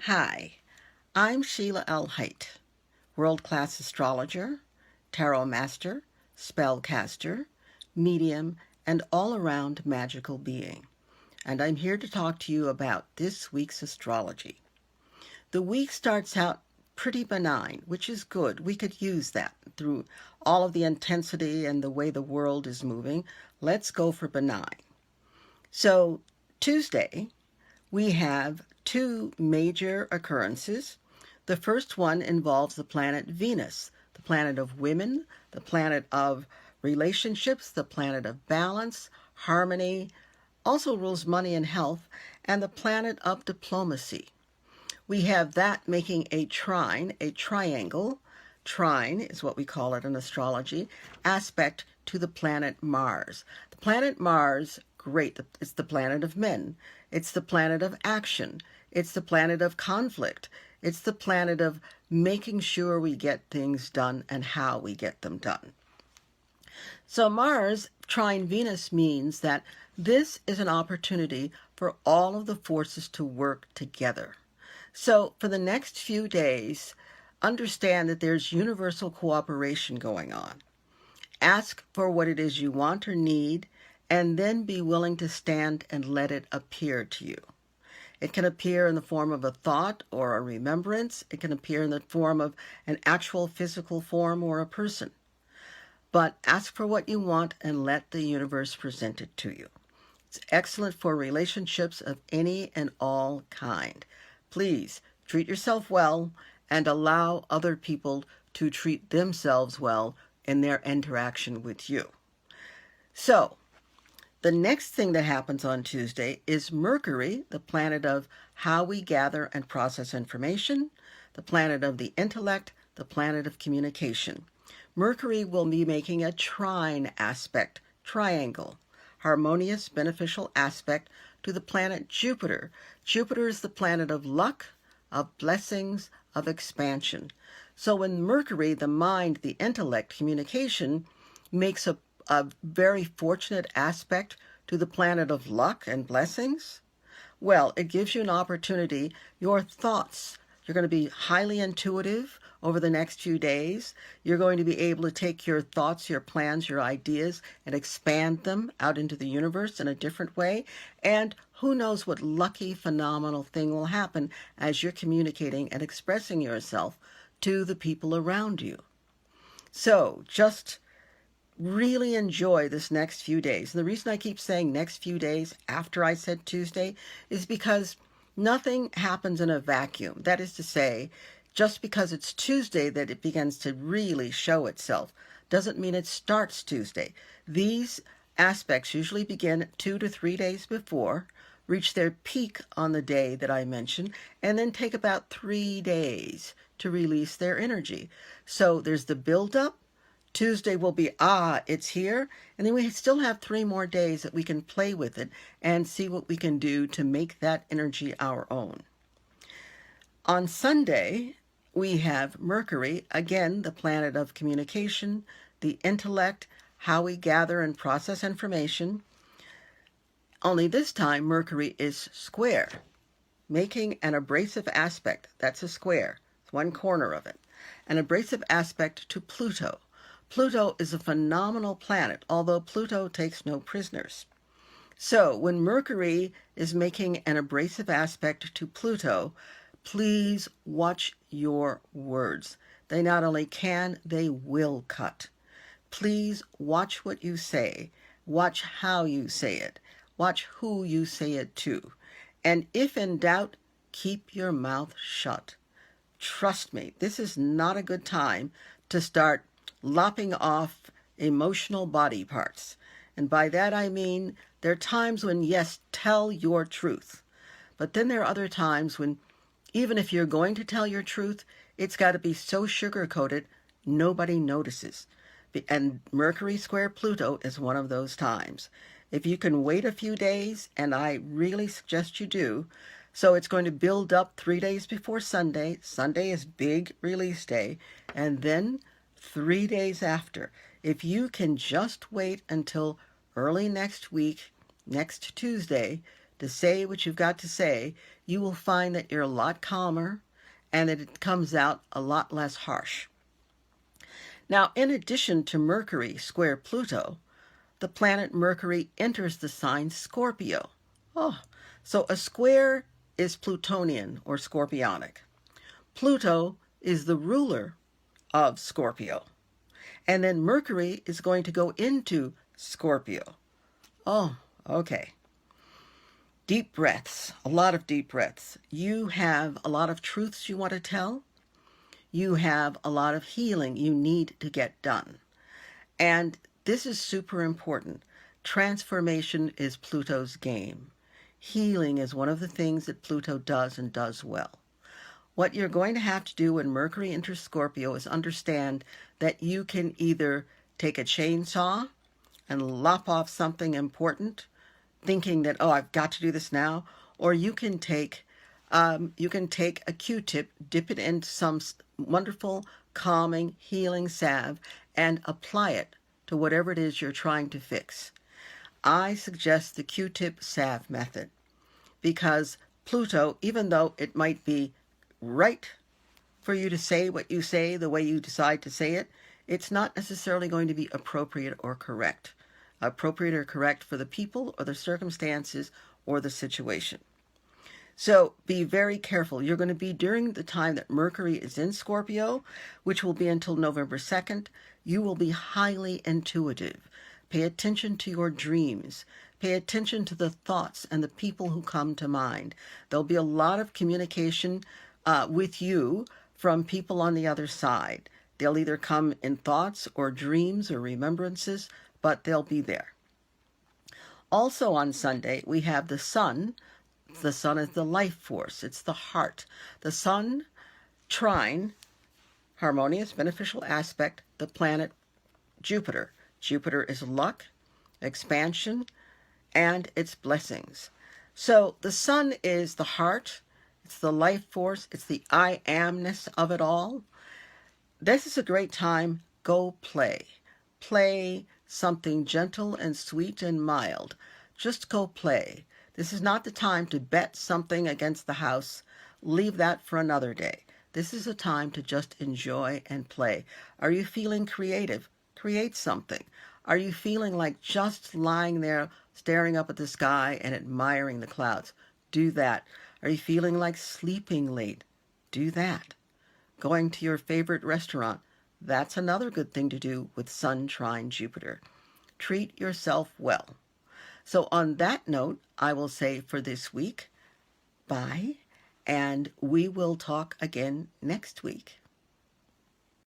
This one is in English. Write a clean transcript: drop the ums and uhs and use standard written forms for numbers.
Hi, I'm Sheilaa Hite, world-class astrologer, tarot master, spellcaster, medium, and all-around magical being. And I'm here to talk to you about this week's astrology. The week starts out pretty benign, which is good. We could use that through all of the intensity and the way the world is moving. Let's go for benign. So Tuesday, we have two major occurrences. The first one involves the planet Venus, the planet of women, the planet of relationships, the planet of balance, harmony, also rules money and health, and the planet of diplomacy. We have that making a trine, a triangle. Trine is what we call it in astrology, aspect to the planet Mars. The planet Mars, great, it's the planet of men. It's the planet of action. It's the planet of conflict. It's the planet of making sure we get things done and how we get them done. So Mars trine Venus means that this is an opportunity for all of the forces to work together. So for the next few days, understand that there's universal cooperation going on. Ask for what it is you want or need, and then be willing to stand and let it appear to you. It can appear in the form of a thought or a remembrance. It can appear in the form of an actual physical form or a person. But ask for what you want and let the universe present it to you. It's excellent for relationships of any and all kind. Please treat yourself well and allow other people to treat themselves well in their interaction with you. So, the next thing that happens on Tuesday is Mercury, the planet of how we gather and process information, the planet of the intellect, the planet of communication. Mercury will be making a trine aspect, triangle, harmonious, beneficial aspect to the planet Jupiter. Jupiter is the planet of luck, of blessings, of expansion. So when Mercury, the mind, the intellect, communication, makes a very fortunate aspect to the planet of luck and blessings, well, it gives you an opportunity. Your thoughts, you're going to be highly intuitive over the next few days. You're going to be able to take your thoughts, your plans, your ideas, and expand them out into the universe in a different way. And who knows what lucky, phenomenal thing will happen as you're communicating and expressing yourself to the people around you. So just really enjoy this next few days. And the reason I keep saying next few days after I said Tuesday is because nothing happens in a vacuum. That is to say, just because it's Tuesday that it begins to really show itself doesn't mean it starts Tuesday. These aspects usually begin 2 to 3 days before, reach their peak on the day that I mentioned, and then take about 3 days to release their energy. So there's the build-up. Tuesday will be, it's here. And then we still have 3 more days that we can play with it and see what we can do to make that energy our own. On Sunday, we have Mercury, again, the planet of communication, the intellect, how we gather and process information. Only this time, Mercury is square, making an abrasive aspect. That's a square. It's one corner of it. An abrasive aspect to Pluto. Pluto is a phenomenal planet, although Pluto takes no prisoners. So when Mercury is making an abrasive aspect to Pluto, please watch your words. They not only can, they will cut. Please watch what you say. Watch how you say it. Watch who you say it to. And if in doubt, keep your mouth shut. Trust me, this is not a good time to start lopping off emotional body parts. And by that I mean there are times when, yes, tell your truth. But then there are other times when, even if you're going to tell your truth, it's got to be so sugar-coated, nobody notices. And Mercury square Pluto is one of those times. If you can wait a few days, and I really suggest you do, so it's going to build up 3 days before Sunday. Sunday is big release day. And then 3 days after. If you can just wait until early next week, next Tuesday, to say what you've got to say, you will find that you're a lot calmer and that it comes out a lot less harsh. Now, in addition to Mercury square Pluto, the planet Mercury enters the sign Scorpio. Oh, so a square is Plutonian or Scorpionic. Pluto is the ruler of Scorpio. And then Mercury is going to go into Scorpio. Oh, okay. Deep breaths, a lot of deep breaths. You have a lot of truths you want to tell. You have a lot of healing you need to get done. And this is super important. Transformation is Pluto's game. Healing is one of the things that Pluto does and does well. What you're going to have to do when Mercury enters Scorpio is understand that you can either take a chainsaw and lop off something important, thinking that, oh, I've got to do this now, or you can take a Q-tip, dip it into some wonderful, calming, healing salve, and apply it to whatever it is you're trying to fix. I suggest the Q-tip salve method because Pluto, even though it might be right for you to say what you say the way you decide to say it, it's not necessarily going to be appropriate or correct. Appropriate or correct for the people or the circumstances or the situation. So be very careful. You're going to be during the time that Mercury is in Scorpio, which will be until November 2nd. You will be highly intuitive. Pay attention to your dreams. Pay attention to the thoughts and the people who come to mind. There'll be a lot of communication with you from people on the other side. They'll either come in thoughts or dreams or remembrances, but they'll be there. Also on Sunday, we have the sun. The sun is the life force. It's the heart. The sun trine, harmonious, beneficial aspect, the planet Jupiter. Jupiter is luck, expansion, and its blessings. So the sun is the heart. It's the life force. It's the I amness of it all. This is a great time. Go play. Play something gentle and sweet and mild. Just go play. This is not the time to bet something against the house. Leave that for another day. This is a time to just enjoy and play. Are you feeling creative? Create something. Are you feeling like just lying there, staring up at the sky and admiring the clouds? Do that. Are you feeling like sleeping late? Do that. Going to your favorite restaurant? That's another good thing to do with Sun trine Jupiter. Treat yourself well. So on that note, I will say for this week, bye, and we will talk again next week.